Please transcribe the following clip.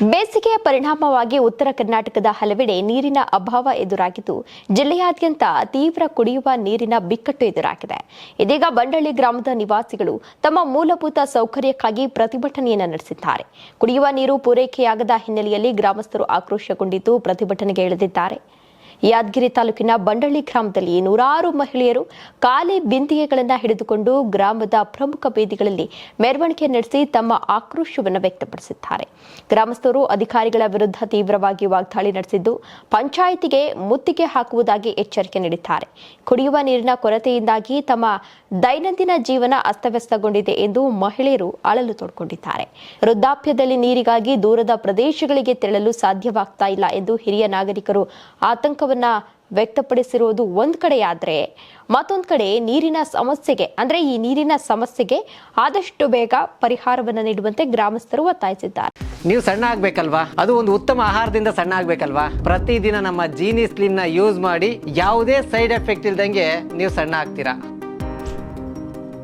ಬೇಸಿಗೆಯ ಪರಿಣಾಮವಾಗಿ ಉತ್ತರ ಕರ್ನಾಟಕದ ಹಲವೆಡೆ ನೀರಿನ ಅಭಾವ ಎದುರಾಗಿದ್ದು, ಜಿಲ್ಲೆಯಾದ್ಯಂತ ತೀವ್ರ ಕುಡಿಯುವ ನೀರಿನ ಬಿಕ್ಕಟ್ಟು ಎದುರಾಗಿದೆ. ಇದೀಗ ಬಂಡಳ್ಳಿ ಗ್ರಾಮದ ನಿವಾಸಿಗಳು ತಮ್ಮ ಮೂಲಭೂತ ಸೌಕರ್ಯಕ್ಕಾಗಿ ಪ್ರತಿಭಟನೆಯನ್ನು ನಡೆಸಿದ್ದಾರೆ. ಕುಡಿಯುವ ನೀರು ಪೂರೈಕೆಯಾಗದ ಹಿನ್ನೆಲೆಯಲ್ಲಿ ಗ್ರಾಮಸ್ಥರು ಆಕ್ರೋಶಗೊಂಡಿದ್ದು ಪ್ರತಿಭಟನೆಗೆ ಇಳಿದಿದ್ದಾರೆ. ಯಾದಗಿರಿ ತಾಲೂಕಿನ ಬಂಡಳ್ಳಿ ಗ್ರಾಮದಲ್ಲಿ ನೂರಾರು ಮಹಿಳೆಯರು ಖಾಲಿ ಬಿಂದಿಗೆಗಳನ್ನು ಹಿಡಿದುಕೊಂಡು ಗ್ರಾಮದ ಪ್ರಮುಖ ಬೀದಿಗಳಲ್ಲಿ ಮೆರವಣಿಗೆ ನಡೆಸಿ ತಮ್ಮ ಆಕ್ರೋಶವನ್ನು ವ್ಯಕ್ತಪಡಿಸಿದ್ದಾರೆ. ಗ್ರಾಮಸ್ಥರು ಅಧಿಕಾರಿಗಳ ವಿರುದ್ಧ ತೀವ್ರವಾಗಿ ವಾಗ್ದಾಳಿ ನಡೆಸಿದ್ದು, ಪಂಚಾಯಿತಿಗೆ ಮುತ್ತಿಗೆ ಹಾಕುವುದಾಗಿ ಎಚ್ಚರಿಕೆ ನೀಡಿದ್ದಾರೆ. ಕುಡಿಯುವ ನೀರಿನ ಕೊರತೆಯಿಂದಾಗಿ ತಮ್ಮ ದೈನಂದಿನ ಜೀವನ ಅಸ್ತವ್ಯಸ್ತಗೊಂಡಿದೆ ಎಂದು ಮಹಿಳೆಯರು ಅಳಲು ತೋಡಿಕೊಂಡಿದ್ದಾರೆ. ವೃದ್ಧಾಪ್ಯದಲ್ಲಿ ನೀರಿಗಾಗಿ ದೂರದ ಪ್ರದೇಶಗಳಿಗೆ ತೆರಳಲು ಸಾಧ್ಯವಾಗ್ತಾ ಇಲ್ಲ ಎಂದು ಹಿರಿಯ ನಾಗರಿಕರು ಆತಂಕವನ್ನ ವ್ಯಕ್ತಪಡಿಸಿರುವುದು ಒಂದ್ ಕಡೆಯಾದ್ರೆ, ಮತ್ತೊಂದು ಕಡೆ ನೀರಿನ ಸಮಸ್ಯೆಗೆ ಆದಷ್ಟು ಬೇಗ ಪರಿಹಾರವನ್ನು ನೀಡುವಂತೆ ಗ್ರಾಮಸ್ಥರು ಒತ್ತಾಯಿಸಿದ್ದಾರೆ. ನೀವು ಸಣ್ಣ ಆಗ್ಬೇಕಲ್ವಾ? ಅದು ಒಂದು ಉತ್ತಮ ಆಹಾರದಿಂದ ಸಣ್ಣ ಆಗ್ಬೇಕಲ್ವಾ? ಪ್ರತಿದಿನ ನಮ್ಮ ಜೀನಿ ಸ್ಲಿಮ್ ನ ಯೂಸ್ ಮಾಡಿ ಯಾವುದೇ ಸೈಡ್ ಎಫೆಕ್ಟ್ ಇಲ್ದಂಗೆ ನೀವು ಸಣ್ಣ ಆಗ್ತೀರಾ.